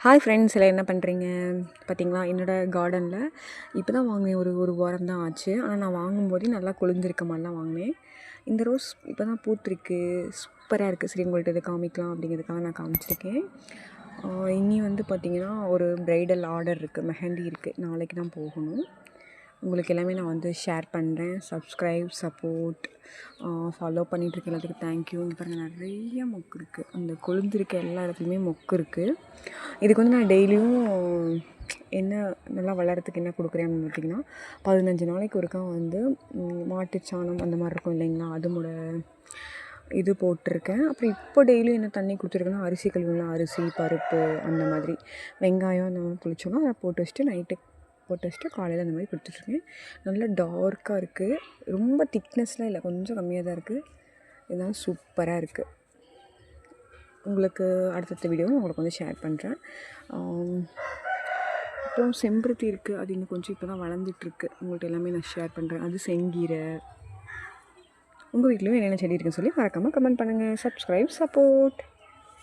Hi friends, எல்லாம் என்ன பண்ணுறீங்க? பார்த்தீங்களா, என்னோடய கார்டனில் இப்போ தான் வாங்கினேன். ஒரு வாரம் தான் ஆச்சு. ஆனால் நான் வாங்கும்போதே நல்லா கொழுந்திருக்க மாதிரி தான் வாங்கினேன். இந்த ரோஸ் இப்போ தான் பூத்திருக்கு, சூப்பராக இருக்குது. சரி, உங்கள்கிட்ட இதை காமிக்கலாம் அப்படிங்கிறதுக்காக நான் காமிச்சிருக்கேன். இனி வந்து பார்த்திங்கன்னா ஒரு ப்ரைடல் ஆர்டர் இருக்குது, மெஹந்தி இருக்குது, நாளைக்கு தான் போகணும். உங்களுக்கு எல்லாமே நான் வந்து ஷேர் பண்ணுறேன். சப்ஸ்கிரைப், சப்போர்ட், ஃபாலோ பண்ணிகிட்ருக்க எல்லாத்துக்கும் தேங்க்யூ. இங்கே பாருங்கள், நிறைய மொக்கு இருக்குது. அந்த கொழுந்திருக்க எல்லா இடத்துலையுமே மொக்கு இருக்குது. இதுக்கு வந்து நான் டெய்லியும் என்ன நல்லா வளர்கிறதுக்கு என்ன கொடுக்குறேன் அப்படின்னு பார்த்திங்கன்னா, 15 நாளைக்கு ஒருக்கா வந்து மாட்டுச்சாணம் அந்த மாதிரி இருக்கும் இல்லைங்களா, அதோட இது போட்டிருக்கேன். அப்புறம் இப்போ டெய்லியும் என்ன தண்ணி கொடுத்துருக்கேன்னா, அரிசி கழுவுலாம், அரிசி, பருப்பு, அந்த மாதிரி வெங்காயம் அந்த மாதிரி புளிச்சோன்னா அதை போட்டு வச்சுட்டு நைட்டு போட்டு வச்சுட்டு காலையில் அந்த மாதிரி கொடுத்துட்ருக்கேன். நல்லா டார்க்காக இருக்குது, ரொம்ப திக்னஸ்லாம் இல்லை, கொஞ்சம் கம்மியாக தான் இருக்குது. இதெல்லாம் சூப்பராக இருக்குது. உங்களுக்கு அடுத்தடுத்த வீடியோவும் உங்களுக்கு வந்து ஷேர் பண்ணுறேன். அப்புறம் செம்பருத்தி இருக்குது, அது இன்னும் கொஞ்சம் இப்போ தான் வளர்ந்துட்டுருக்கு. உங்கள்கிட்ட எல்லாமே நான் ஷேர் பண்ணுறேன். அது செங்கீரை. உங்கள் வீட்லேயும் என்னென்ன செடி இருக்குன்னு சொல்லி மறக்காமல் கமெண்ட் பண்ணுங்கள். Subscribe, support.